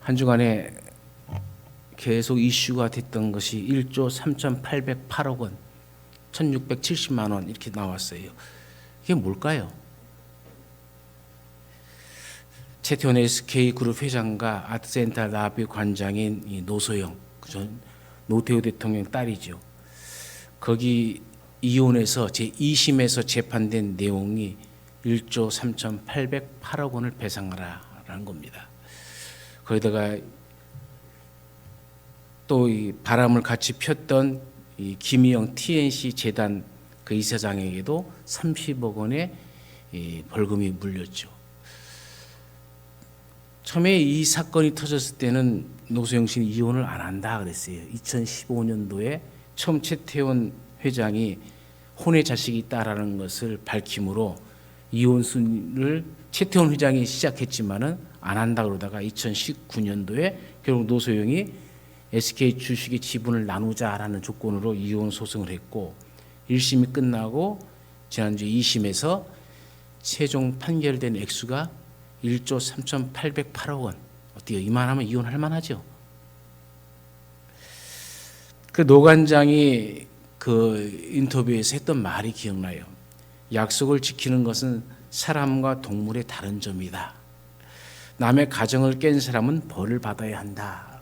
한 주간에 계속 이슈가 됐던 것이 1조 3,808억 원, 1,670만 원 이렇게 나왔어요. 이게 뭘까요? 최태원 SK그룹 회장과 아트센터 라비 관장인 노소영, 노태우 대통령 딸이죠. 거기 이혼해서 제2심에서 재판된 내용이 1조 3,808억 원을 배상하라라는 겁니다. 거기다가 또 이 바람을 같이 폈던 이 김희영 TNC 재단 그 이사장에게도 30억 원의 이 벌금이 물렸죠. 처음에 이 사건이 터졌을 때는 노소영 씨는 이혼을 안 한다 그랬어요. 2015년도에 처음 최태원 회장이 혼의 자식이 있다라는 것을 밝힘으로 이혼을 최태원 회장이 시작했지만은 안 한다 그러다가 2019년도에 결국 노소영이 SK 주식의 지분을 나누자라는 조건으로 이혼 소송을 했고 1심이 끝나고 지난주 2심에서 최종 판결된 액수가 1조 3,808억 원. 어때요? 이만하면 이혼할 만하죠. 그 노관장이 그 인터뷰에서 했던 말이 기억나요. 약속을 지키는 것은 사람과 동물의 다른 점이다. 남의 가정을 깬 사람은 벌을 받아야 한다.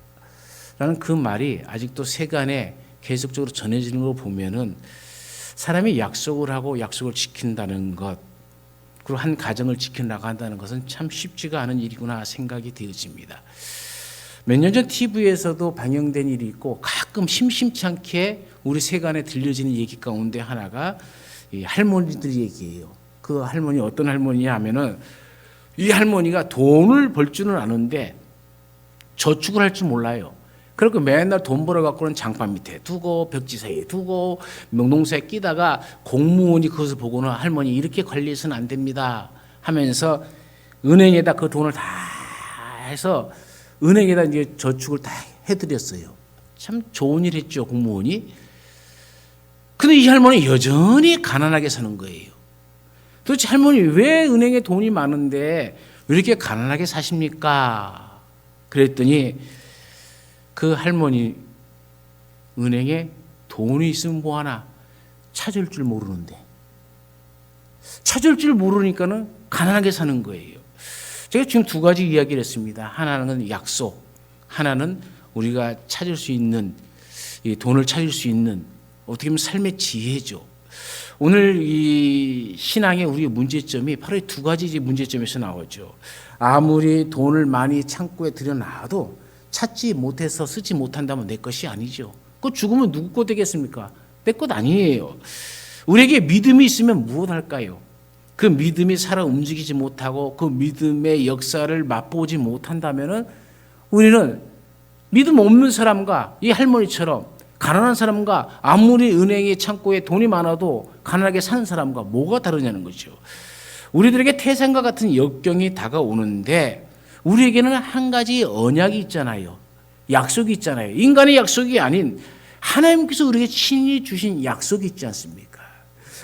라는 그 말이 아직도 세간에 계속적으로 전해지는 걸 보면은 사람이 약속을 하고 약속을 지킨다는 것, 그리고 한 가정을 지켜나간다는 것은 참 쉽지가 않은 일이구나 생각이 되어집니다. 몇 년 전 TV에서도 방영된 일이 있고 가끔 심심치 않게 우리 세간에 들려지는 얘기 가운데 하나가 이 할머니들 얘기예요. 그 할머니 어떤 할머니냐 하면은 이 할머니가 돈을 벌 줄은 아는데 저축을 할 줄 몰라요. 그리고 맨날 돈 벌어갖고는 장판 밑에 두고 벽지 사이에 두고 명동사에 끼다가 공무원이 그것을 보고는 할머니 이렇게 관리해서는 안 됩니다 하면서 은행에다 그 돈을 다 해서 은행에다 이제 저축을 다 해드렸어요. 참 좋은 일 했죠, 공무원이. 근데 이 할머니 여전히 가난하게 사는 거예요. 도대체 할머니 왜 은행에 돈이 많은데 왜 이렇게 가난하게 사십니까? 그랬더니 그 할머니 은행에 돈이 있으면 뭐하나 찾을 줄 모르는데 찾을 줄 모르니까는 가난하게 사는 거예요. 제가 지금 두 가지 이야기를 했습니다. 하나는 약속, 하나는 우리가 찾을 수 있는 이 돈을 찾을 수 있는 어떻게 보면 삶의 지혜죠. 오늘 이 신앙의 우리의 문제점이 바로 이 두 가지 문제점에서 나오죠. 아무리 돈을 많이 창고에 들여놔도 찾지 못해서 쓰지 못한다면 내 것이 아니죠. 그 죽으면 누구 것 되겠습니까? 내 것 아니에요. 우리에게 믿음이 있으면 무엇할까요? 그 믿음이 살아 움직이지 못하고 그 믿음의 역사를 맛보지 못한다면 우리는 믿음 없는 사람과 이 할머니처럼 가난한 사람과 아무리 은행의 창고에 돈이 많아도 가난하게 사는 사람과 뭐가 다르냐는 거죠. 우리들에게 태산과 같은 역경이 다가오는데 우리에게는 한 가지 언약이 있잖아요. 약속이 있잖아요. 인간의 약속이 아닌 하나님께서 우리에게 친히 주신 약속이 있지 않습니까?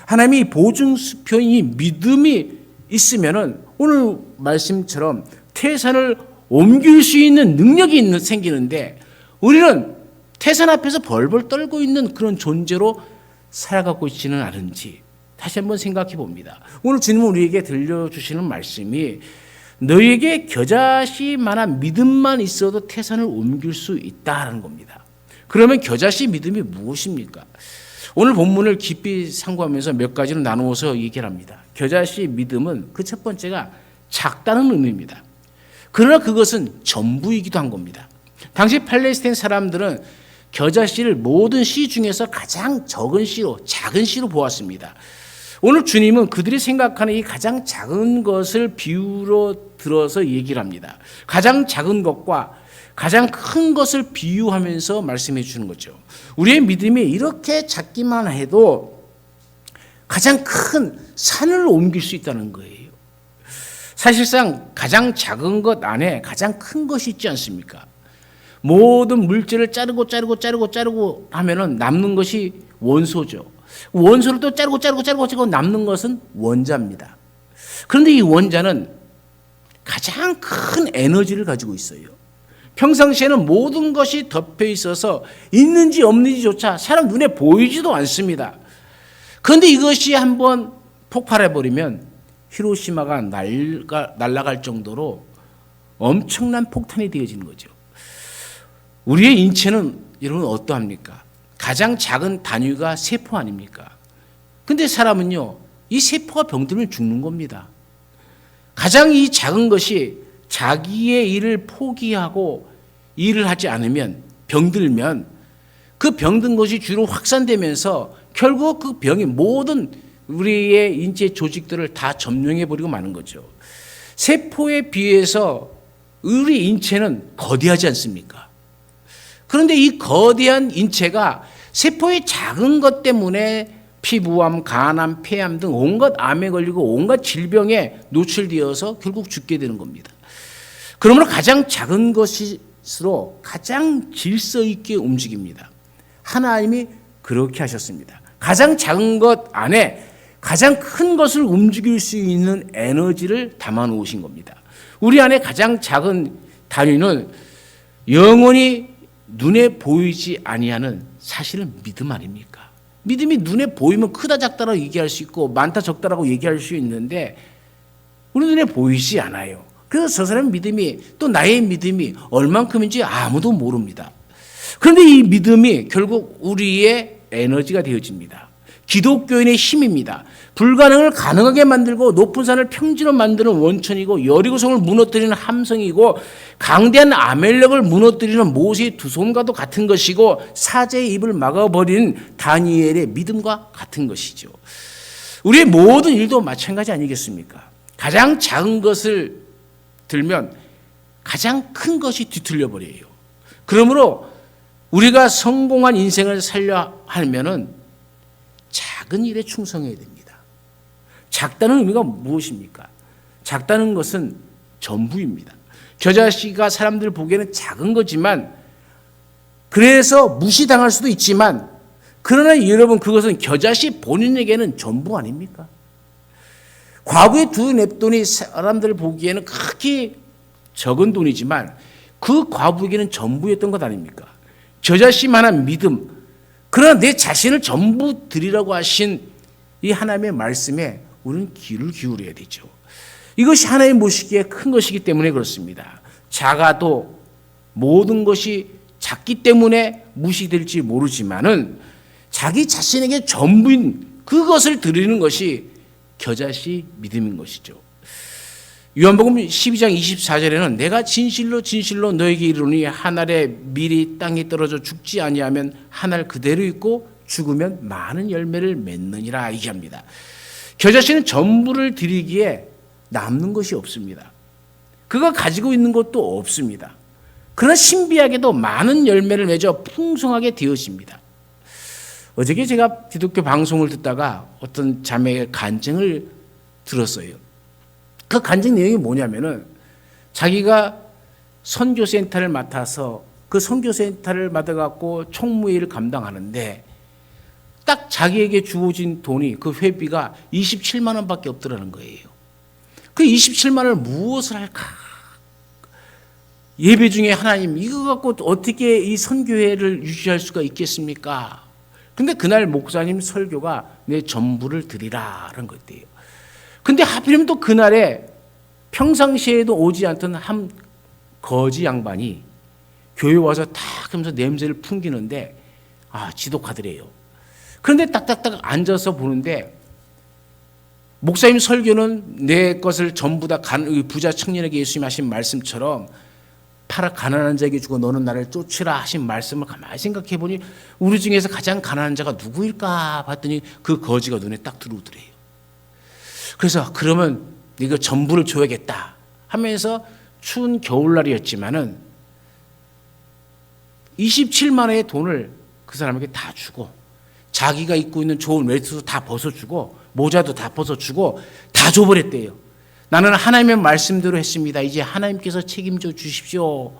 하나님이 보증수표인 이 믿음이 있으면은 오늘 말씀처럼 태산을 옮길 수 있는 능력이 생기는데 우리는 태산 앞에서 벌벌 떨고 있는 그런 존재로 살아가고 있지는 않은지 다시 한번 생각해 봅니다. 오늘 주님은 우리에게 들려주시는 말씀이 너희에게 겨자씨만한 믿음만 있어도 태산을 옮길 수 있다는 겁니다. 그러면 겨자씨 믿음이 무엇입니까? 오늘 본문을 깊이 상고하면서 몇 가지로 나누어서 얘기를 합니다. 겨자씨 믿음은 그 첫 번째가 작다는 의미입니다. 그러나 그것은 전부이기도 한 겁니다. 당시 팔레스타인 사람들은 겨자씨를 모든 씨 중에서 가장 적은 씨로, 작은 씨로 보았습니다. 오늘 주님은 그들이 생각하는 이 가장 작은 것을 비유로 들어서 얘기를 합니다. 가장 작은 것과 가장 큰 것을 비유하면서 말씀해 주는 거죠. 우리의 믿음이 이렇게 작기만 해도 가장 큰 산을 옮길 수 있다는 거예요. 사실상 가장 작은 것 안에 가장 큰 것이 있지 않습니까? 모든 물질을 자르고 하면은 남는 것이 원소죠. 원소를 또 자르고 남는 것은 원자입니다. 그런데 이 원자는 가장 큰 에너지를 가지고 있어요. 평상시에는 모든 것이 덮여 있어서 있는지 없는지조차 사람 눈에 보이지도 않습니다. 그런데 이것이 한번 폭발해버리면 히로시마가 날아갈 정도로 엄청난 폭탄이 되어지는 거죠. 우리의 인체는 여러분 어떠합니까? 가장 작은 단위가 세포 아닙니까? 근데 사람은요, 이 세포가 병들면 죽는 겁니다. 가장 이 작은 것이 자기의 일을 포기하고 일을 하지 않으면 병들면 그 병든 것이 주로 확산되면서 결국 그 병이 모든 우리의 인체 조직들을 다 점령해버리고 마는 거죠. 세포에 비해서 우리 인체는 거대하지 않습니까? 그런데 이 거대한 인체가 세포의 작은 것 때문에 피부암, 간암, 폐암 등 온갖 암에 걸리고 온갖 질병에 노출되어서 결국 죽게 되는 겁니다. 그러므로 가장 작은 것일수록 가장 질서 있게 움직입니다. 하나님이 그렇게 하셨습니다. 가장 작은 것 안에 가장 큰 것을 움직일 수 있는 에너지를 담아 놓으신 겁니다. 우리 안에 가장 작은 단위는 영원히 눈에 보이지 아니하는 사실은 믿음 아닙니까? 믿음이 눈에 보이면 크다 작다라고 얘기할 수 있고 많다 적다라고 얘기할 수 있는데 우리 눈에 보이지 않아요. 그래서 저 사람의 믿음이 또 나의 믿음이 얼만큼인지 아무도 모릅니다. 그런데 이 믿음이 결국 우리의 에너지가 되어집니다. 기독교인의 힘입니다. 불가능을 가능하게 만들고 높은 산을 평지로 만드는 원천이고 여리고성을 무너뜨리는 함성이고 강대한 아멜렉을 무너뜨리는 모세의 두 손과도 같은 것이고 사제의 입을 막아버리는 다니엘의 믿음과 같은 것이죠. 우리의 모든 일도 마찬가지 아니겠습니까? 가장 작은 것을 들면 가장 큰 것이 뒤틀려 버려요. 그러므로 우리가 성공한 인생을 살려 하면은 작은 일에 충성해야 됩니다. 작다는 의미가 무엇입니까? 작다는 것은 전부입니다. 겨자씨가 사람들 보기에는 작은 거지만 그래서 무시당할 수도 있지만 그러나 여러분 그것은 겨자씨 본인에게는 전부 아닙니까? 과부의 두 냅돈이 사람들 보기에는 크게 적은 돈이지만 그 과부에게는 전부였던 것 아닙니까? 겨자씨만한 믿음, 그러나 내 자신을 전부 드리라고 하신 이 하나님의 말씀에 우리는 귀를 기울여야 되죠. 이것이 하나님 보시기에 큰 것이기 때문에 그렇습니다. 작아도 모든 것이 작기 때문에 무시될지 모르지만은 자기 자신에게 전부인 그것을 드리는 것이 겨자씨 믿음인 것이죠. 요한복음 12장 24절에는 내가 진실로 진실로 너에게 이르노니 한 알의 밀이 땅에 떨어져 죽지 아니하면 한 알 그대로 있고 죽으면 많은 열매를 맺느니라 얘기합니다. 겨자씨는 전부를 드리기에 남는 것이 없습니다. 그가 가지고 있는 것도 없습니다. 그러나 신비하게도 많은 열매를 맺어 풍성하게 되어집니다. 어저께 제가 기독교 방송을 듣다가 어떤 자매의 간증을 들었어요. 그 간증 내용이 뭐냐면은 자기가 선교센터를 맡아서 그 선교센터를 맡아갖고 총무일을 감당하는데 딱 자기에게 주어진 돈이 그 회비가 27만 원밖에 없더라는 거예요. 그 27만 원을 무엇을 할까? 예배 중에 하나님 이거 갖고 어떻게 이 선교회를 유지할 수가 있겠습니까? 근데 그날 목사님 설교가 내 전부를 드리라는 거였대요. 근데 하필이면 또 그날에 평상시에도 오지 않던 한 거지 양반이 교회 와서 탁 하면서 냄새를 풍기는데 지독하더래요. 그런데 딱딱딱 앉아서 보는데 목사님 설교는 내 것을 전부 다 부자 청년에게 예수님 하신 말씀처럼 팔아 가난한 자에게 주고 너는 나를 쫓으라 하신 말씀을 가만히 생각해 보니 우리 중에서 가장 가난한 자가 누구일까 봤더니 그 거지가 눈에 딱 들어오더래요. 그래서 그러면 이거 전부를 줘야겠다 하면서 추운 겨울날이었지만은 27만 원의 돈을 그 사람에게 다 주고 자기가 입고 있는 좋은 웨이트도 다 벗어주고 모자도 다 벗어주고 다 줘버렸대요. 나는 하나님의 말씀대로 했습니다. 이제 하나님께서 책임져 주십시오.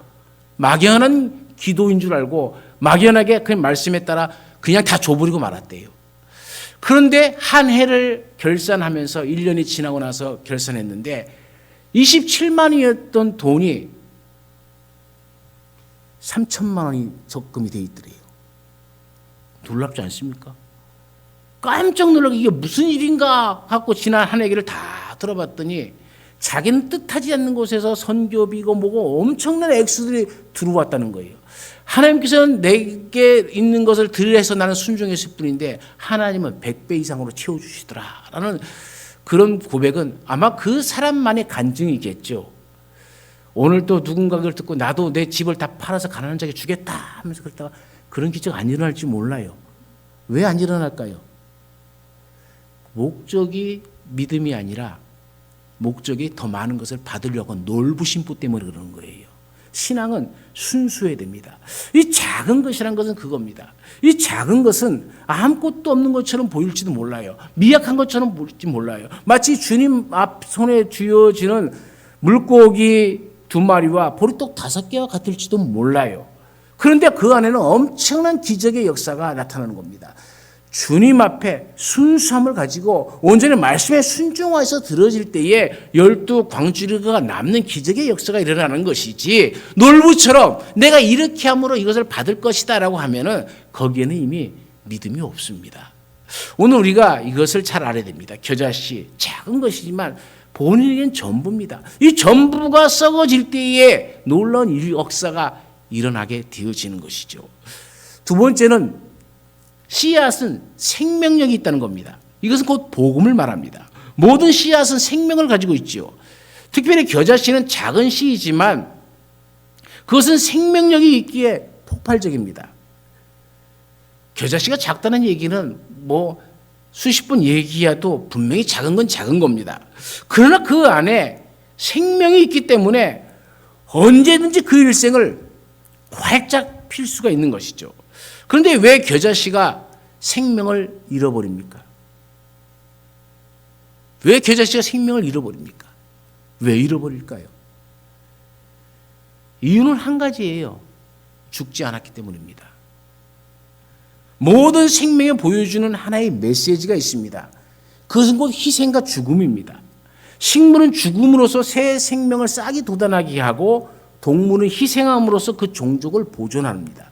막연한 기도인 줄 알고 막연하게 그 말씀에 따라 그냥 다 줘버리고 말았대요. 그런데 한 해를 결산하면서 1년이 지나고 나서 결산했는데 27만 원이었던 돈이 3천만 원이 적금이 돼 있더래요. 놀랍지 않습니까? 깜짝 놀라게 이게 무슨 일인가 하고 지난 한 해기를 다 들어봤더니 자기는 뜻하지 않는 곳에서 선교비고 뭐고 엄청난 액수들이 들어왔다는 거예요. 하나님께서는 내게 있는 것을 들여서 나는 순종했을 뿐인데 하나님은 100배 이상으로 채워주시더라라는 그런 고백은 아마 그 사람만의 간증이겠죠. 오늘 또 누군가를 듣고 나도 내 집을 다 팔아서 가난한 자에게 주겠다 하면서 그러다가 그런 기적 안 일어날지 몰라요. 왜 안 일어날까요? 목적이 믿음이 아니라 목적이 더 많은 것을 받으려고 놀부심부 때문에 그러는 거예요. 신앙은 순수해야 됩니다. 이 작은 것이란 것은 그겁니다. 이 작은 것은 아무것도 없는 것처럼 보일지도 몰라요. 미약한 것처럼 보일지 몰라요. 마치 주님 앞 손에 쥐어지는 물고기 2마리와 보리떡 5개와 같을지도 몰라요. 그런데 그 안에는 엄청난 기적의 역사가 나타나는 겁니다. 주님 앞에 순수함을 가지고 온전히 말씀에 순종해서 들어질 때에 12 광주리가 남는 기적의 역사가 일어나는 것이지 놀부처럼 내가 이렇게 함으로 이것을 받을 것이다 라고 하면은 거기에는 이미 믿음이 없습니다. 오늘 우리가 이것을 잘 알아야 됩니다. 겨자씨 작은 것이지만 본인에겐 전부입니다. 이 전부가 썩어질 때에 놀라운 역사가 일어나게 되어지는 것이죠. 두 번째는 씨앗은 생명력이 있다는 겁니다. 이것은 곧 복음을 말합니다. 모든 씨앗은 생명을 가지고 있죠. 특별히 겨자씨는 작은 씨이지만 그것은 생명력이 있기에 폭발적입니다. 겨자씨가 작다는 얘기는 뭐 수십 번 얘기해도 분명히 작은 건 작은 겁니다. 그러나 그 안에 생명이 있기 때문에 언제든지 그 일생을 활짝 필 수가 있는 것이죠. 그런데 왜 겨자씨가 생명을 잃어버립니까? 왜 겨자씨가 생명을 잃어버립니까? 왜 잃어버릴까요? 이유는 한 가지예요. 죽지 않았기 때문입니다. 모든 생명에 보여주는 하나의 메시지가 있습니다. 그것은 곧 희생과 죽음입니다. 식물은 죽음으로써 새 생명을 싹이 돋아나게 하고 동물은 희생함으로써 그 종족을 보존합니다.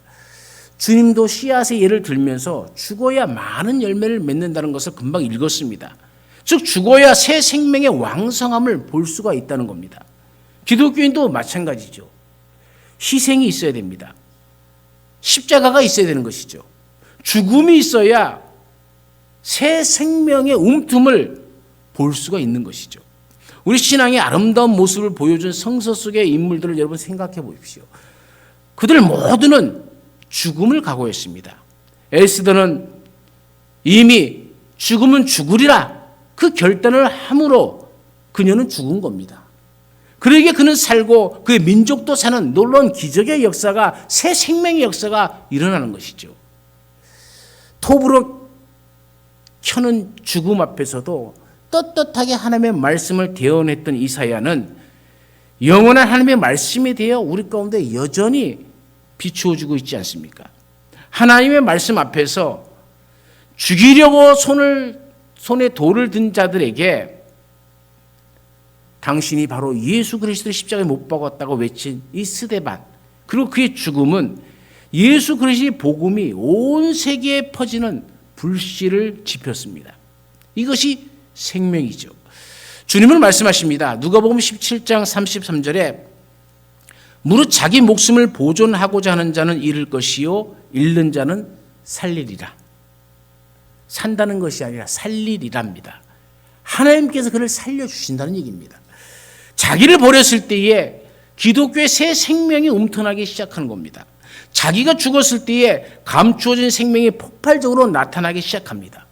주님도 씨앗의 예를 들면서 죽어야 많은 열매를 맺는다는 것을 금방 읽었습니다. 즉 죽어야 새 생명의 왕성함을 볼 수가 있다는 겁니다. 기독교인도 마찬가지죠. 희생이 있어야 됩니다. 십자가가 있어야 되는 것이죠. 죽음이 있어야 새 생명의 움틈을 볼 수가 있는 것이죠. 우리 신앙의 아름다운 모습을 보여준 성서 속의 인물들을 여러분 생각해 보십시오. 그들 모두는 죽음을 각오했습니다. 에스더는 이미 죽으면 죽으리라 그 결단을 함으로 그녀는 죽은 겁니다. 그러기에 그는 살고 그의 민족도 사는 놀라운 기적의 역사가 새 생명의 역사가 일어나는 것이죠. 톱으로 켜는 죽음 앞에서도 떳떳하게 하나님의 말씀을 대언했던 이사야는 영원한 하나님의 말씀에 대해 우리 가운데 여전히 비추어주고 있지 않습니까? 하나님의 말씀 앞에서 죽이려고 손에 돌을 든 자들에게 당신이 바로 예수 그리스도의 십자가에 못 박았다고 외친 이 스데반, 그리고 그의 죽음은 예수 그리스도의 복음이 온 세계에 퍼지는 불씨를 지폈습니다. 이것이 생명이죠. 주님은 말씀하십니다. 누가복음 17장 33절에 무릇 자기 목숨을 보존하고자 하는 자는 잃을 것이요 잃는 자는 살리리라. 산다는 것이 아니라 살리리랍니다. 하나님께서 그를 살려주신다는 얘기입니다. 자기를 버렸을 때에 기독교의 새 생명이 움터나기 시작하는 겁니다. 자기가 죽었을 때에 감추어진 생명이 폭발적으로 나타나기 시작합니다.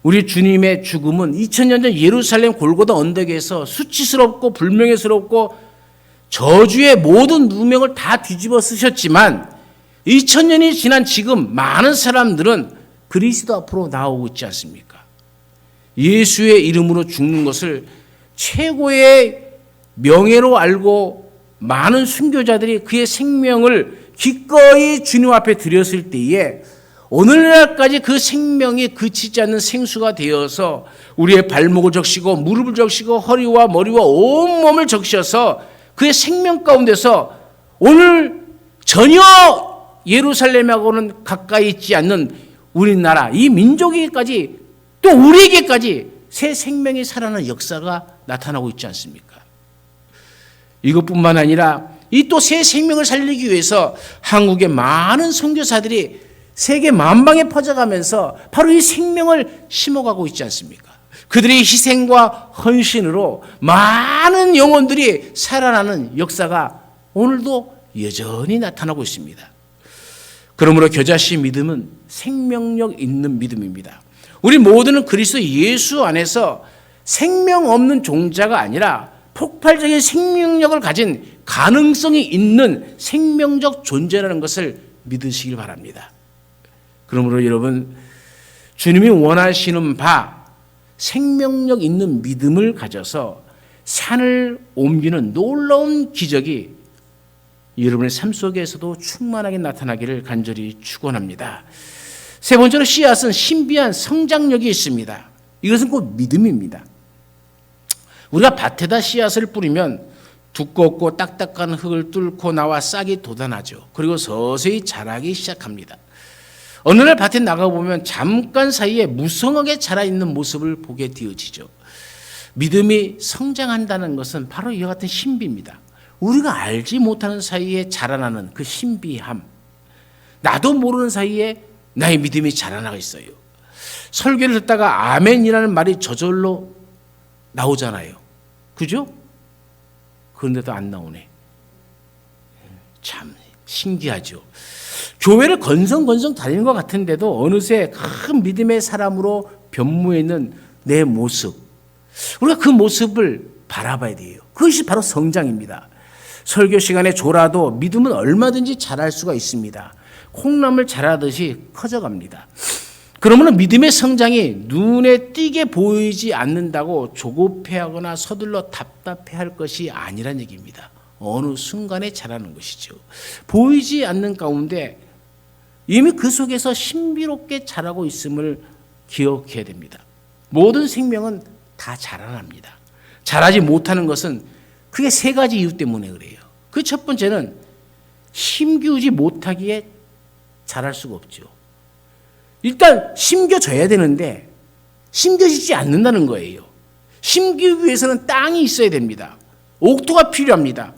우리 주님의 죽음은 2000년 전 예루살렘 골고다 언덕에서 수치스럽고 불명예스럽고 저주의 모든 누명을 다 뒤집어 쓰셨지만 2000년이 지난 지금 많은 사람들은 그리스도 앞으로 나오고 있지 않습니까? 예수의 이름으로 죽는 것을 최고의 명예로 알고 많은 순교자들이 그의 생명을 기꺼이 주님 앞에 드렸을 때에 오늘날까지 그 생명이 그치지 않는 생수가 되어서 우리의 발목을 적시고 무릎을 적시고 허리와 머리와 온몸을 적셔서 그의 생명 가운데서 오늘 전혀 예루살렘하고는 가까이 있지 않는 우리나라, 이 민족에게까지 또 우리에게까지 새 생명이 살아나는 역사가 나타나고 있지 않습니까? 이것뿐만 아니라 이 또 새 생명을 살리기 위해서 한국의 많은 선교사들이 세계 만방에 퍼져가면서 바로 이 생명을 심어가고 있지 않습니까? 그들의 희생과 헌신으로 많은 영혼들이 살아나는 역사가 오늘도 여전히 나타나고 있습니다. 그러므로 겨자씨 믿음은 생명력 있는 믿음입니다. 우리 모두는 그리스도 예수 안에서 생명 없는 종자가 아니라 폭발적인 생명력을 가진 가능성이 있는 생명적 존재라는 것을 믿으시길 바랍니다. 그러므로 여러분, 주님이 원하시는 바 생명력 있는 믿음을 가져서 산을 옮기는 놀라운 기적이 여러분의 삶 속에서도 충만하게 나타나기를 간절히 축원합니다. 세 번째로 씨앗은 신비한 성장력이 있습니다. 이것은 곧 믿음입니다. 우리가 밭에다 씨앗을 뿌리면 두껍고 딱딱한 흙을 뚫고 나와 싹이 돋아나죠. 그리고 서서히 자라기 시작합니다. 어느 날 밭에 나가보면 잠깐 사이에 무성하게 자라있는 모습을 보게 되어지죠. 믿음이 성장한다는 것은 바로 이와 같은 신비입니다. 우리가 알지 못하는 사이에 자라나는 그 신비함, 나도 모르는 사이에 나의 믿음이 자라나고 있어요. 설교를 듣다가 아멘이라는 말이 저절로 나오잖아요. 그죠? 그런데도 안 나오네. 참 신기하죠. 교회를 건성건성 다니는 것 같은데도 어느새 큰 믿음의 사람으로 변모해 있는 내 모습, 우리가 그 모습을 바라봐야 돼요. 그것이 바로 성장입니다. 설교 시간에 졸아도 믿음은 얼마든지 자랄 수가 있습니다. 콩나물 자라듯이 커져갑니다. 그러면 믿음의 성장이 눈에 띄게 보이지 않는다고 조급해하거나 서둘러 답답해할 것이 아니란 얘기입니다. 어느 순간에 자라는 것이죠. 보이지 않는 가운데 이미 그 속에서 신비롭게 자라고 있음을 기억해야 됩니다. 모든 생명은 다 자라납니다. 자라지 못하는 것은 그게 세 가지 이유 때문에 그래요. 그 첫 번째는 심기우지 못하기에 자랄 수가 없죠. 일단 심겨져야 되는데 심겨지지 않는다는 거예요. 심기우기 위해서는 땅이 있어야 됩니다. 옥토가 필요합니다.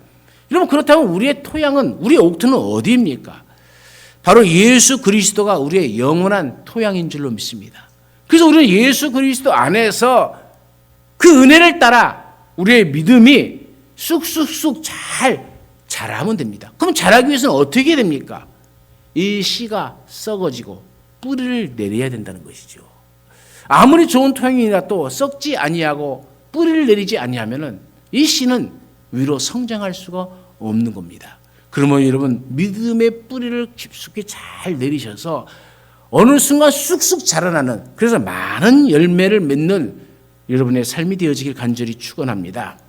여러분, 그렇다면 우리의 토양은, 우리의 옥토는 어디입니까? 바로 예수 그리스도가 우리의 영원한 토양인 줄로 믿습니다. 그래서 우리는 예수 그리스도 안에서 그 은혜를 따라 우리의 믿음이 쑥쑥쑥 잘 자라면 됩니다. 그럼 자라기 위해서는 어떻게 해야 됩니까? 이 씨가 썩어지고 뿌리를 내려야 된다는 것이죠. 아무리 좋은 토양이라도 썩지 아니하고 뿌리를 내리지 아니하면은 이 씨는 위로 성장할 수가 없는 겁니다. 그러면 여러분, 믿음의 뿌리를 깊숙이 잘 내리셔서 어느 순간 쑥쑥 자라나는, 그래서 많은 열매를 맺는 여러분의 삶이 되어지길 간절히 축원합니다.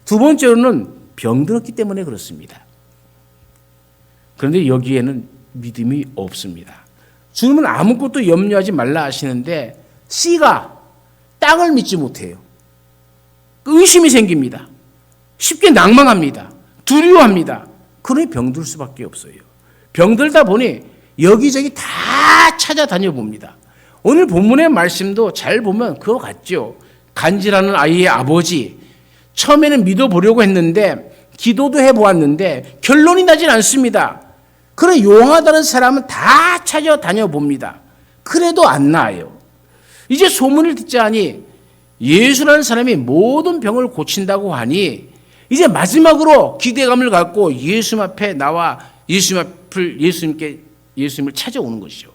두 번째로는 병들었기 때문에 그렇습니다. 그런데 여기에는 믿음이 없습니다. 주님은 아무것도 염려하지 말라 하시는데 씨가 땅을 믿지 못해요. 의심이 생깁니다. 쉽게 낭망합니다. 두려워합니다. 그러니 병들 수밖에 없어요. 병들다 보니 여기저기 다 찾아다녀 봅니다. 오늘 본문의 말씀도 잘 보면 그거 같죠. 간질하는 아이의 아버지, 처음에는 믿어보려고 했는데 기도도 해보았는데 결론이 나질 않습니다. 그런 용하다는 사람은 다 찾아다녀 봅니다. 그래도 안 나아요. 이제 소문을 듣자니 예수라는 사람이 모든 병을 고친다고 하니 이제 마지막으로 기대감을 갖고 예수 앞에 나와 예수님을 찾아오는 것이죠.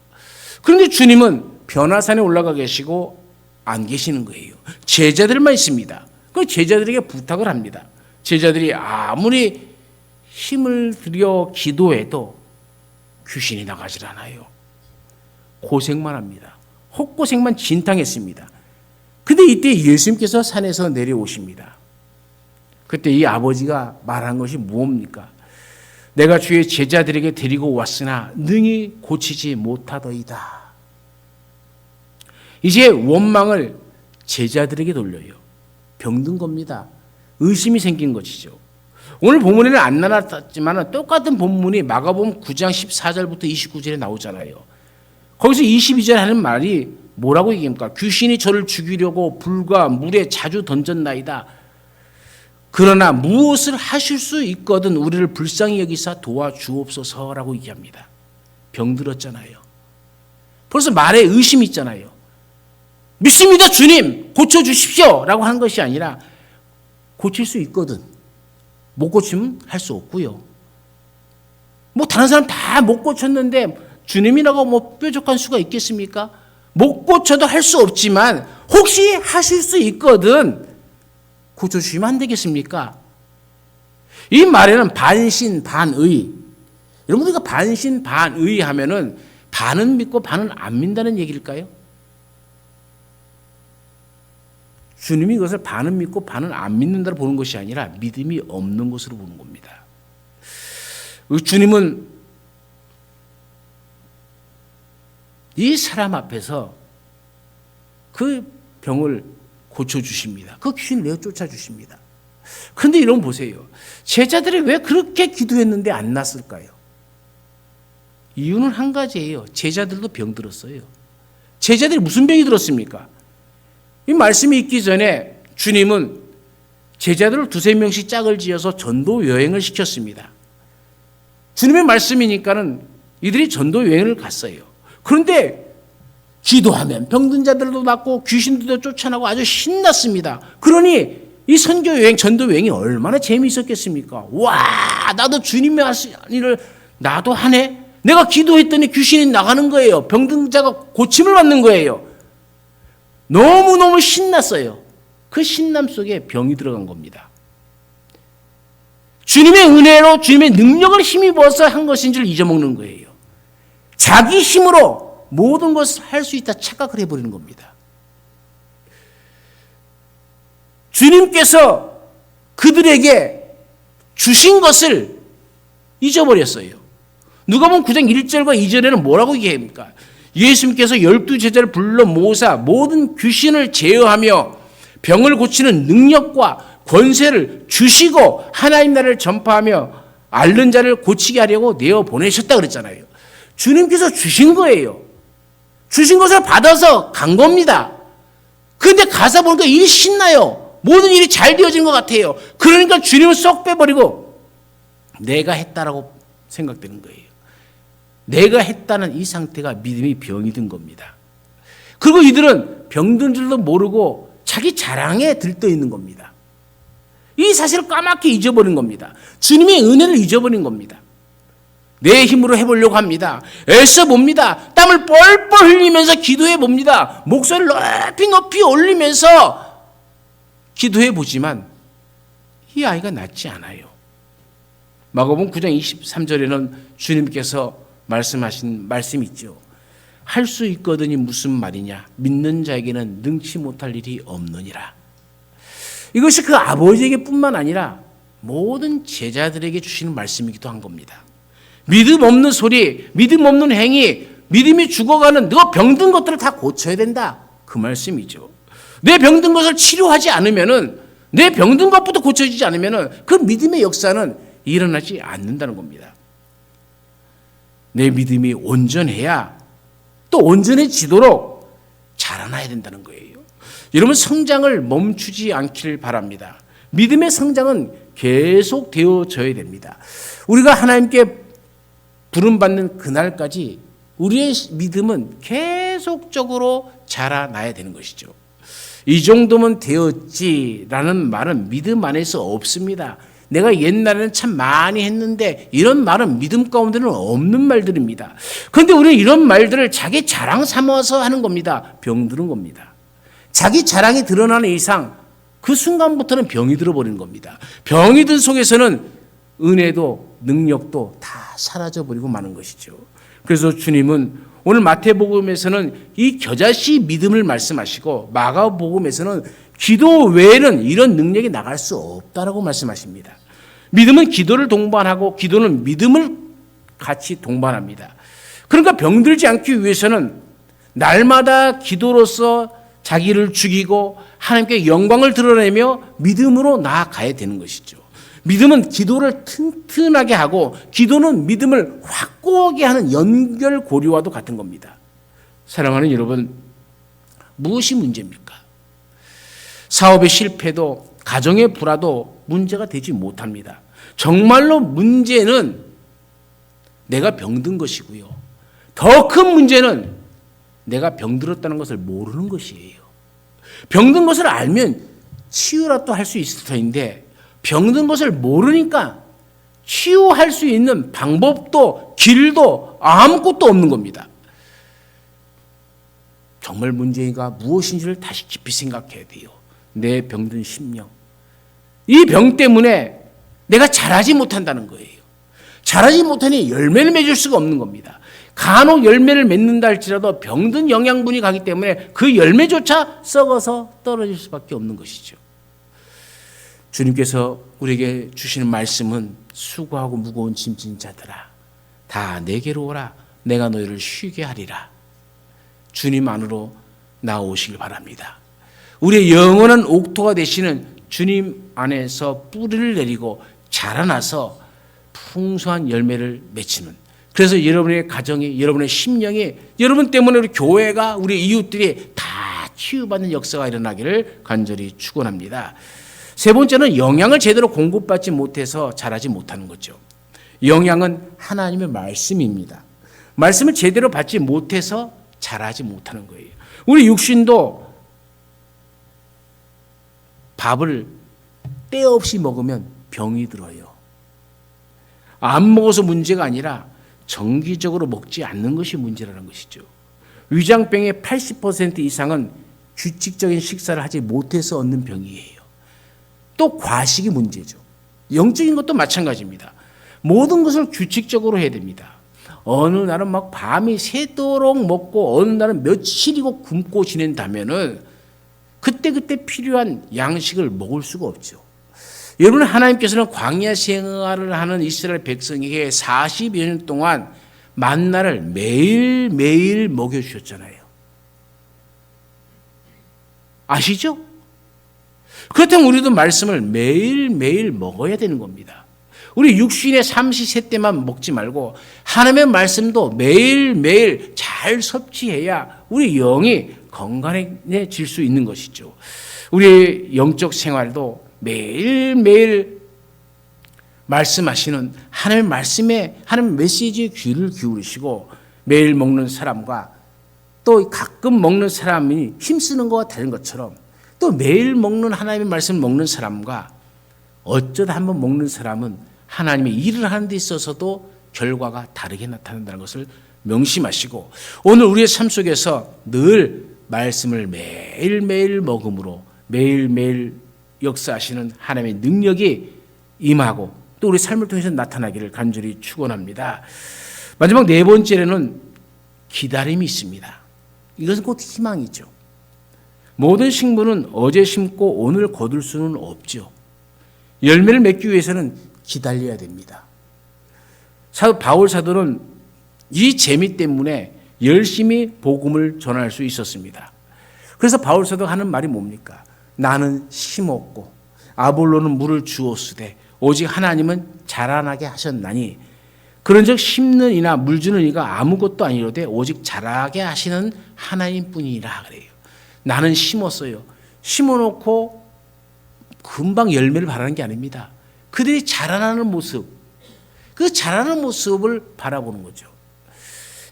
그런데 주님은 변화산에 올라가 계시고 안 계시는 거예요. 제자들만 있습니다. 그 제자들에게 부탁을 합니다. 제자들이 아무리 힘을 들여 기도해도 귀신이 나가질 않아요. 고생만 합니다. 헛고생만 진탕했습니다. 근데 이때 예수님께서 산에서 내려오십니다. 그때 이 아버지가 말한 것이 무엇입니까? 내가 주의 제자들에게 데리고 왔으나 능히 고치지 못하더이다. 이제 원망을 제자들에게 돌려요. 병든 겁니다. 의심이 생긴 것이죠. 오늘 본문에는 안 나눴지만 똑같은 본문이 마가복음 9장 14절부터 29절에 나오잖아요. 거기서 22절에 하는 말이 뭐라고 얘기합니까? 귀신이 저를 죽이려고 불과 물에 자주 던졌나이다. 그러나 무엇을 하실 수 있거든 우리를 불쌍히 여기사 도와주옵소서라고 얘기합니다. 병들었잖아요. 벌써 말에 의심이 있잖아요. 믿습니다 주님 고쳐주십시오 라고 하는 것이 아니라 고칠 수 있거든. 못 고치면 할 수 없고요. 뭐 다른 사람 다 못 고쳤는데 주님이라고 뭐 뾰족한 수가 있겠습니까? 못 고쳐도 할 수 없지만 혹시 하실 수 있거든 고쳐주시면 안 되겠습니까? 이 말에는 반신반의. 여러분 우리가 반신반의 하면은 반은 믿고 반은 안 믿는다는 얘기일까요? 주님이 이것을 반은 믿고 반은 안 믿는다로 보는 것이 아니라 믿음이 없는 것으로 보는 겁니다. 주님은 이 사람 앞에서 그 병을 고쳐주십니다. 그 귀신을 내어 쫓아주십니다. 그런데 여러분 보세요. 제자들이 왜 그렇게 기도했는데 안 났을까요? 이유는 한 가지예요. 제자들도 병들었어요. 제자들이 무슨 병이 들었습니까? 이 말씀이 있기 전에 주님은 제자들을 두세 명씩 짝을 지어서 전도 여행을 시켰습니다. 주님의 말씀이니까는 이들이 전도 여행을 갔어요. 그런데 기도하면 병든 자들도 낫고 귀신들도 쫓아나고 아주 신났습니다. 그러니 이 선교 여행, 전도 여행이 얼마나 재미있었겠습니까? 와, 나도 주님의 하신 일을 나도 하네? 내가 기도했더니 귀신이 나가는 거예요. 병든 자가 고침을 받는 거예요. 너무너무 신났어요. 그 신남 속에 병이 들어간 겁니다. 주님의 은혜로 주님의 능력을 힘입어서 한 것인 줄 잊어먹는 거예요. 자기 힘으로 모든 것을 할 수 있다 착각을 해버리는 겁니다. 주님께서 그들에게 주신 것을 잊어버렸어요. 누가복음 9장 1절과 2절에는 뭐라고 얘기합니까? 예수님께서 12제자를 불러 모으사 모든 귀신을 제어하며 병을 고치는 능력과 권세를 주시고 하나님 나라를 전파하며 앓는 자를 고치게 하려고 내어 보내셨다 그랬잖아요. 주님께서 주신 거예요. 주신 것을 받아서 간 겁니다. 그런데 가서 보니까 일이 신나요. 모든 일이 잘 되어진 것 같아요. 그러니까 주님을 쏙 빼버리고 내가 했다라고 생각되는 거예요. 내가 했다는 이 상태가 믿음이 병이 든 겁니다. 그리고 이들은 병든 줄도 모르고 자기 자랑에 들떠 있는 겁니다. 이 사실을 까맣게 잊어버린 겁니다. 주님의 은혜를 잊어버린 겁니다. 내 힘으로 해보려고 합니다. 애써 봅니다. 땀을 뻘뻘 흘리면서 기도해 봅니다. 목소리를 높이 올리면서 기도해 보지만 이 아이가 낫지 않아요. 마가복음 9장 23절에는 주님께서 말씀하신 말씀이 있죠. 할 수 있거든이 무슨 말이냐? 믿는 자에게는 능치 못할 일이 없느니라. 이것이 그 아버지에게 뿐만 아니라 모든 제자들에게 주시는 말씀이기도 한 겁니다. 믿음 없는 소리, 믿음 없는 행위, 믿음이 죽어가는 너 병든 것들을 다 고쳐야 된다. 그 말씀이죠. 내 병든 것을 치료하지 않으면은, 내 병든 것부터 고쳐지지 않으면은 그 믿음의 역사는 일어나지 않는다는 겁니다. 내 믿음이 온전해야 또 온전해지도록 자라나야 된다는 거예요. 여러분 성장을 멈추지 않길 바랍니다. 믿음의 성장은 계속 되어져야 됩니다. 우리가 하나님께 부름받는 그날까지 우리의 믿음은 계속적으로 자라나야 되는 것이죠. 이 정도면 되었지라는 말은 믿음 안에서 없습니다. 내가 옛날에는 참 많이 했는데 이런 말은 믿음 가운데는 없는 말들입니다. 그런데 우리는 이런 말들을 자기 자랑 삼아서 하는 겁니다. 병드는 겁니다. 자기 자랑이 드러나는 이상 그 순간부터는 병이 들어버리는 겁니다. 병이 든 속에서는 은혜도 능력도 다 사라져버리고 마는 것이죠. 그래서 주님은 오늘 마태복음에서는 이 겨자씨 믿음을 말씀하시고 마가복음에서는 기도 외에는 이런 능력이 나갈 수 없다라고 말씀하십니다. 믿음은 기도를 동반하고 기도는 믿음을 같이 동반합니다. 그러니까 병들지 않기 위해서는 날마다 기도로서 자기를 죽이고 하나님께 영광을 드러내며 믿음으로 나아가야 되는 것이죠. 믿음은 기도를 튼튼하게 하고 기도는 믿음을 확고하게 하는 연결고리와도 같은 겁니다. 사랑하는 여러분, 무엇이 문제입니까? 사업의 실패도 가정의 불화도 문제가 되지 못합니다. 정말로 문제는 내가 병든 것이고요. 더 큰 문제는 내가 병들었다는 것을 모르는 것이에요. 병든 것을 알면 치유라도 할 수 있을 터인데 병든 것을 모르니까 치유할 수 있는 방법도 길도 아무것도 없는 겁니다. 정말 문제가 무엇인지를 다시 깊이 생각해야 돼요. 내 병든 심령. 이 병 때문에 내가 자라지 못한다는 거예요. 자라지 못하니 열매를 맺을 수가 없는 겁니다. 간혹 열매를 맺는다 할지라도 병든 영양분이 가기 때문에 그 열매조차 썩어서 떨어질 수밖에 없는 것이죠. 주님께서 우리에게 주시는 말씀은 수고하고 무거운 짐진 자들아 다 내게로 오라 내가 너희를 쉬게 하리라. 주님 안으로 나오시길 바랍니다. 우리의 영원한 옥토가 되시는 주님 안에서 뿌리를 내리고 자라나서 풍성한 열매를 맺히는, 그래서 여러분의 가정이, 여러분의 심령이, 여러분 때문에 우리 교회가, 우리 이웃들이 다 치유받는 역사가 일어나기를 간절히 축원합니다. 세 번째는 영양을 제대로 공급받지 못해서 자라지 못하는 거죠. 영양은 하나님의 말씀입니다. 말씀을 제대로 받지 못해서 자라지 못하는 거예요. 우리 육신도 밥을 때 없이 먹으면 병이 들어요. 안 먹어서 문제가 아니라 정기적으로 먹지 않는 것이 문제라는 것이죠. 위장병의 80% 이상은 규칙적인 식사를 하지 못해서 얻는 병이에요. 또 과식이 문제죠. 영적인 것도 마찬가지입니다. 모든 것을 규칙적으로 해야 됩니다. 어느 날은 막 밤이 새도록 먹고 어느 날은 며칠이고 굶고 지낸다면은 그때 필요한 양식을 먹을 수가 없죠. 여러분, 하나님께서는 광야 생활을 하는 이스라엘 백성에게 40여 년 동안 만나를 매일매일 먹여주셨잖아요. 아시죠? 그렇다면 우리도 말씀을 매일매일 먹어야 되는 겁니다. 우리 육신의 삼시세 때만 먹지 말고 하나님의 말씀도 매일매일 잘 섭취해야 우리 영이 건강해질 수 있는 것이죠. 우리 영적 생활도 매일매일 말씀하시는 하나님의 말씀에, 하나님의 메시지에 귀를 기울이시고 매일 먹는 사람과 또 가끔 먹는 사람이 힘쓰는 것과 다른 것처럼 또 매일 먹는 하나님의 말씀을 먹는 사람과 어쩌다 한번 먹는 사람은 하나님의 일을 하는 데 있어서도 결과가 다르게 나타난다는 것을 명심하시고 오늘 우리의 삶 속에서 늘 말씀을 매일매일 먹음으로 매일매일 역사하시는 하나님의 능력이 임하고 또 우리 삶을 통해서 나타나기를 간절히 축원합니다. 마지막 네 번째로는 기다림이 있습니다. 이것은 곧 희망이죠. 모든 식물은 어제 심고 오늘 거둘 수는 없죠. 열매를 맺기 위해서는 기다려야 됩니다. 바울 사도는 이 재미 때문에 열심히 복음을 전할 수 있었습니다. 그래서 바울 사도가 하는 말이 뭡니까? 나는 심었고 아볼로는 물을 주었으되 오직 하나님은 자라나게 하셨나니 그런즉 심는 이나 물 주는 이가 아무것도 아니로되 오직 자라게 하시는 하나님뿐이라 그래요. 나는 심었어요. 심어놓고 금방 열매를 바라는 게 아닙니다. 그들이 자라나는 모습, 그 자라는 모습을 바라보는 거죠.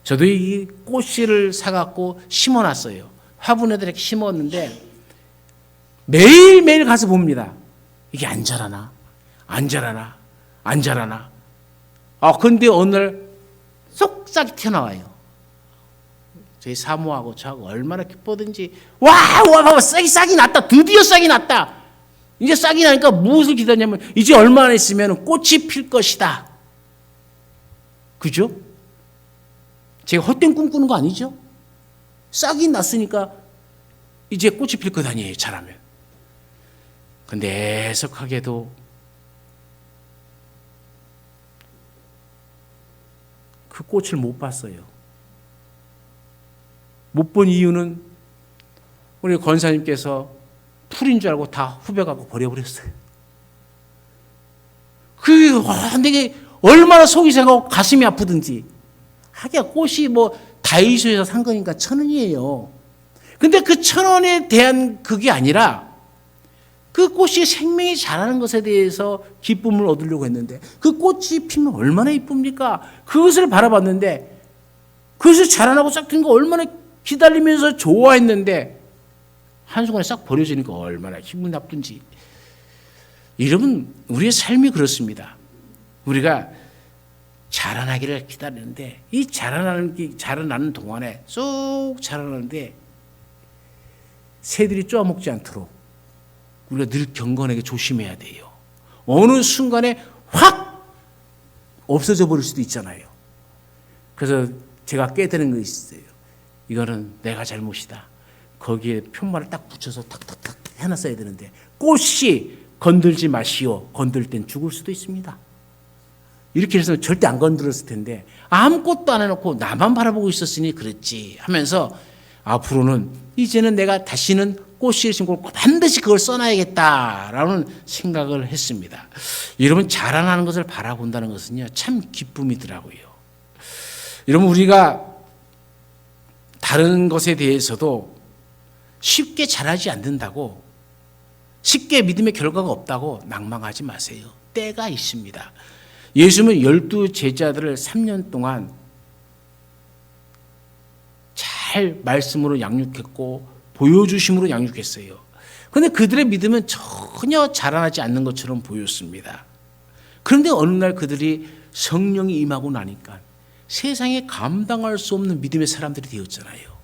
저도 이 꽃씨를 사갖고 심어놨어요. 화분에다 이렇게 심었는데 매일매일 가서 봅니다. 이게 안 자라나? 안 자라나? 안 자라나? 근데 어느 날 쏙싹이 튀어나와요. 저희 사모하고 저하고 얼마나 기쁘든지 와 봐봐 싹이 났다. 드디어 싹이 났다. 이제 싹이 나니까 무엇을 기다리냐면 이제 얼마 있으면 꽃이 필 것이다. 그죠? 제가 헛된 꿈 꾸는 거 아니죠? 싹이 났으니까 이제 꽃이 필 것 아니에요. 잘하면. 근데 애석하게도 그 꽃을 못 봤어요. 못 본 이유는 우리 권사님께서 풀인 줄 알고 다 후벼가고 버려버렸어요. 되게 얼마나 속이 상하고 가슴이 아프든지. 하기야 꽃이 뭐 다이소에서 산 거니까 1,000원이에요. 근데 그 1,000원에 대한 그게 아니라 그 꽃이 생명이 자라는 것에 대해서 기쁨을 얻으려고 했는데 그 꽃이 피면 얼마나 이쁩니까? 그것을 바라봤는데 그것을 자라나고 싹 튼 거 얼마나 기다리면서 좋아했는데 한순간에 싹 버려지니까 얼마나 기분 나쁜지. 여러분, 우리의 삶이 그렇습니다. 우리가 자라나기를 기다리는데 이 자라나는 동안에 쏙 자라나는데 새들이 쪼아먹지 않도록 우리가 늘 경건하게 조심해야 돼요. 어느 순간에 확 없어져 버릴 수도 있잖아요. 그래서 제가 깨달은 거 있어요. 이거는 내가 잘못이다. 거기에 편말을 딱 붙여서 탁탁탁 해놨어야 되는데 꽃이 건들지 마시오. 건들 땐 죽을 수도 있습니다. 이렇게 해서 절대 안 건드렸을 텐데 아무것도 안 해놓고 나만 바라보고 있었으니 그랬지 하면서 앞으로는 이제는 내가 다시는 꽃씨를 심고 반드시 그걸 써놔야겠다라는 생각을 했습니다. 여러분, 자라나는 것을 바라본다는 것은요 참 기쁨이더라고요. 여러분, 우리가 다른 것에 대해서도 쉽게 자라지 않는다고, 쉽게 믿음의 결과가 없다고 낭망하지 마세요. 때가 있습니다. 예수님은 12 제자들을 3년 동안 잘 말씀으로 양육했고 보여주심으로 양육했어요. 그런데 그들의 믿음은 전혀 자라나지 않는 것처럼 보였습니다. 그런데 어느 날 그들이 성령이 임하고 나니까 세상에 감당할 수 없는 믿음의 사람들이 되었잖아요.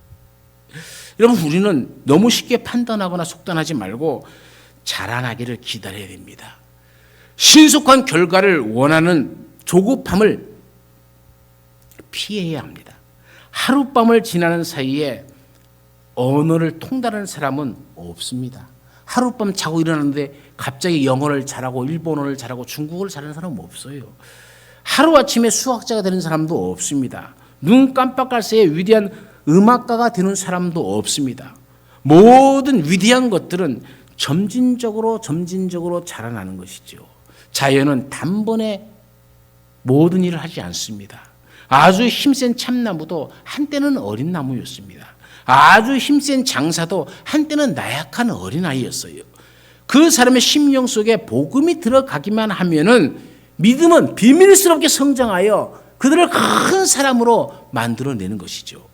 여러분, 우리는 너무 쉽게 판단하거나 속단하지 말고 자라나기를 기다려야 됩니다. 신속한 결과를 원하는 조급함을 피해야 합니다. 하룻밤을 지나는 사이에 언어를 통달하는 사람은 없습니다. 하룻밤 자고 일어났는데 갑자기 영어를 잘하고 일본어를 잘하고 중국어를 잘하는 사람은 없어요. 하루아침에 수학자가 되는 사람도 없습니다. 눈 깜빡할 새에 위대한 음악가가 되는 사람도 없습니다. 모든 위대한 것들은 점진적으로 자라나는 것이죠. 자연은 단번에 모든 일을 하지 않습니다. 아주 힘센 참나무도 한때는 어린 나무였습니다. 아주 힘센 장사도 한때는 나약한 어린아이였어요. 그 사람의 심령 속에 복음이 들어가기만 하면은 믿음은 비밀스럽게 성장하여 그들을 큰 사람으로 만들어내는 것이죠.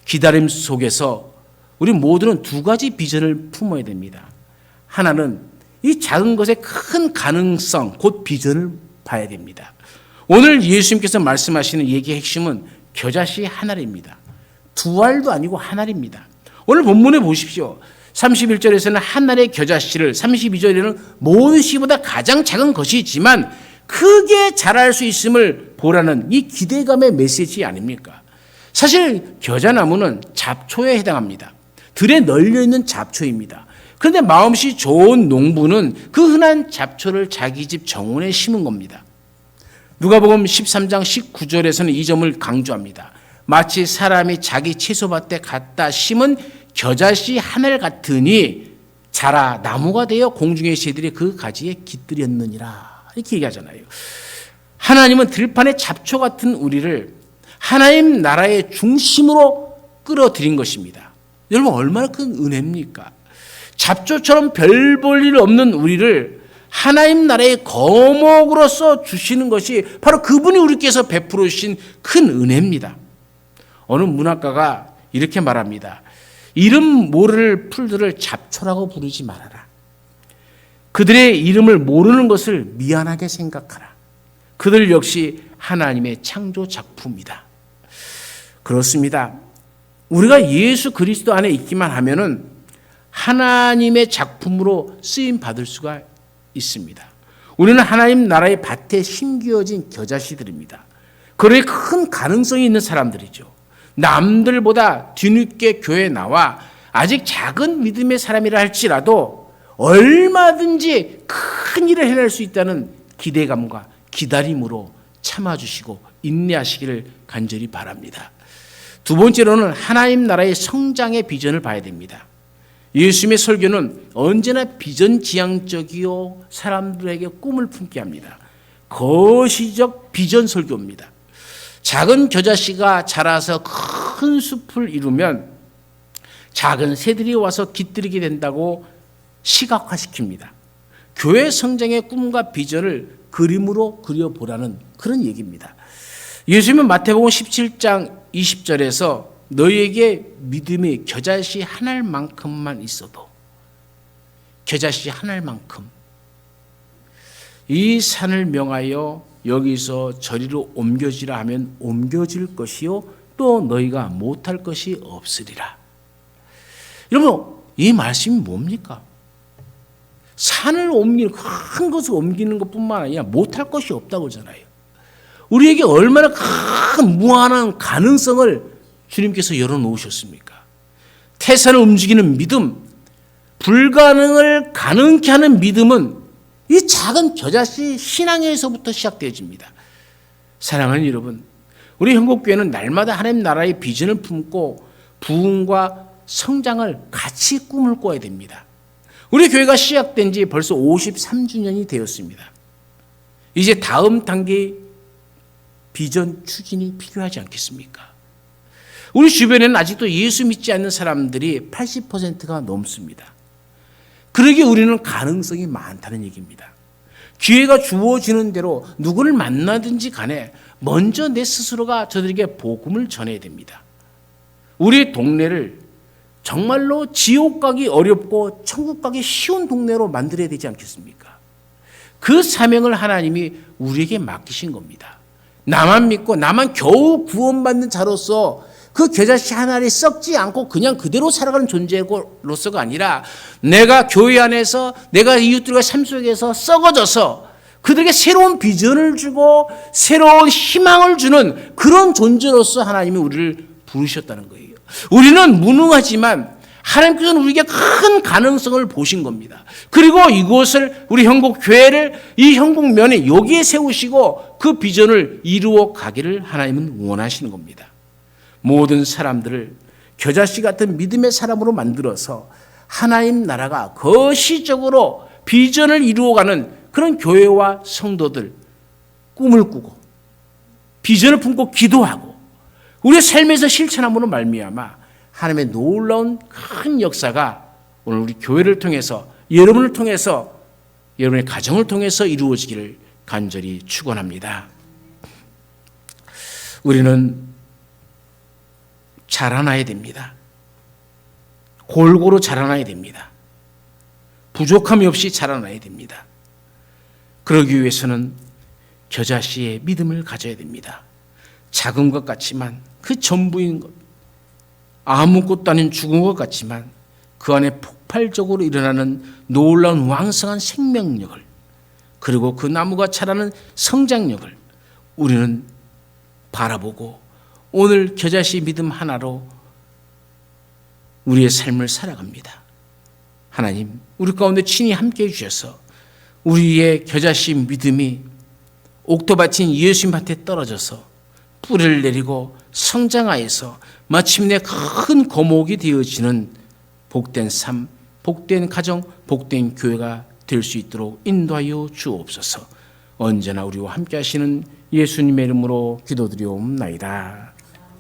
기다림 속에서 우리 모두는 두 가지 비전을 품어야 됩니다. 하나는 이 작은 것의 큰 가능성, 곧 비전을 봐야 됩니다. 오늘 예수님께서 말씀하시는 얘기의 핵심은 겨자씨 한 알입니다. 두 알도 아니고 한 알입니다. 오늘 본문에 보십시오. 31절에서는 한 알의 겨자씨를, 32절에는 모든 씨보다 가장 작은 것이지만 크게 자랄 수 있음을 보라는 이 기대감의 메시지 아닙니까? 사실 겨자나무는 잡초에 해당합니다. 들에 널려있는 잡초입니다. 그런데 마음씨 좋은 농부는 그 흔한 잡초를 자기 집 정원에 심은 겁니다. 누가복음 13장 19절에서는 이 점을 강조합니다. 마치 사람이 자기 채소밭에 갖다 심은 겨자씨 한 알 같으니 자라 나무가 되어 공중의 새들이 그 가지에 깃들였느니라. 이렇게 얘기하잖아요. 하나님은 들판의 잡초 같은 우리를 하나님 나라의 중심으로 끌어들인 것입니다. 여러분, 얼마나 큰 은혜입니까? 잡초처럼 별 볼 일 없는 우리를 하나님 나라의 거목으로서 주시는 것이 바로 그분이 우리께서 베풀어 주신 큰 은혜입니다. 어느 문학가가 이렇게 말합니다. 이름 모를 풀들을 잡초라고 부르지 말아라. 그들의 이름을 모르는 것을 미안하게 생각하라. 그들 역시 하나님의 창조 작품이다. 그렇습니다. 우리가 예수 그리스도 안에 있기만 하면은 하나님의 작품으로 쓰임 받을 수가 있습니다. 우리는 하나님 나라의 밭에 심겨진 겨자씨들입니다. 그러니 큰 가능성이 있는 사람들이죠. 남들보다 뒤늦게 교회에 나와 아직 작은 믿음의 사람이라 할지라도 얼마든지 큰 일을 해낼 수 있다는 기대감과 기다림으로 참아주시고 인내하시기를 간절히 바랍니다. 두 번째로는 하나님 나라의 성장의 비전을 봐야 됩니다. 예수님의 설교는 언제나 비전지향적이요 사람들에게 꿈을 품게 합니다. 거시적 비전 설교입니다. 작은 겨자씨가 자라서 큰 숲을 이루면 작은 새들이 와서 깃들이게 된다고 시각화시킵니다. 교회 성장의 꿈과 비전을 그림으로 그려보라는 그런 얘기입니다. 예수님은 마태복음 17장 20절에서 너희에게 믿음이 겨자씨 한 알만큼만 있어도, 겨자씨 한 알만큼, 이 산을 명하여 여기서 저리로 옮겨지라 하면 옮겨질 것이요 또 너희가 못할 것이 없으리라. 여러분, 이 말씀이 뭡니까? 산을 옮기는, 큰 것을 옮기는 것뿐만 아니라 못할 것이 없다고 하잖아요. 우리에게 얼마나 큰 무한한 가능성을 주님께서 열어놓으셨습니까? 태산을 움직이는 믿음, 불가능을 가능케 하는 믿음은 이 작은 겨자씨 신앙에서부터 시작되어집니다. 사랑하는 여러분, 우리 한국교회는 날마다 하나님 나라의 비전을 품고 부흥과 성장을 같이 꿈을 꿔야 됩니다. 우리 교회가 시작된 지 벌써 53주년이 되었습니다. 이제 다음 단계의 비전 추진이 필요하지 않겠습니까? 우리 주변에는 아직도 예수 믿지 않는 사람들이 80%가 넘습니다. 그러기에 우리는 가능성이 많다는 얘기입니다. 기회가 주어지는 대로 누구를 만나든지 간에 먼저 내 스스로가 저들에게 복음을 전해야 됩니다. 우리 동네를 정말로 지옥 가기 어렵고 천국 가기 쉬운 동네로 만들어야 되지 않겠습니까? 그 사명을 하나님이 우리에게 맡기신 겁니다. 나만 믿고 나만 겨우 구원받는 자로서 그 겨자씨 하나를 썩지 않고 그냥 그대로 살아가는 존재로서가 아니라 내가 교회 안에서 내가 이웃들과 삶 속에서 썩어져서 그들에게 새로운 비전을 주고 새로운 희망을 주는 그런 존재로서 하나님이 우리를 부르셨다는 거예요. 우리는 무능하지만 하나님께서는 우리에게 큰 가능성을 보신 겁니다. 그리고 이곳을 우리 형국 교회를 이 형국면에 여기에 세우시고 그 비전을 이루어 가기를 하나님은 원하시는 겁니다. 모든 사람들을 겨자씨 같은 믿음의 사람으로 만들어서 하나님 나라가 거시적으로 비전을 이루어가는 그런 교회와 성도들, 꿈을 꾸고 비전을 품고 기도하고 우리의 삶에서 실천함으로 말미암아 하나님의 놀라운 큰 역사가 오늘 우리 교회를 통해서, 여러분을 통해서, 여러분의 가정을 통해서 이루어지기를 간절히 축원합니다. 우리는 자라나야 됩니다. 골고루 자라나야 됩니다. 부족함이 없이 자라나야 됩니다. 그러기 위해서는 겨자씨의 믿음을 가져야 됩니다. 작은 것 같지만 그 전부인 것, 아무것도 아닌 죽은 것 같지만 그 안에 폭발적으로 일어나는 놀라운 왕성한 생명력을, 그리고 그 나무가 자라는 성장력을 우리는 바라보고 오늘 겨자씨 믿음 하나로 우리의 삶을 살아갑니다. 하나님, 우리 가운데 친히 함께해 주셔서 우리의 겨자씨 믿음이 옥토밭인 예수님한테 떨어져서 뿌리를 내리고 성장하여서 마침내 큰 거목이 되어지는 복된 삶, 복된 가정, 복된 교회가 될 수 있도록 인도하여 주옵소서. 언제나 우리와 함께 하시는 예수님의 이름으로 기도드리옵나이다.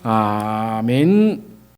아멘.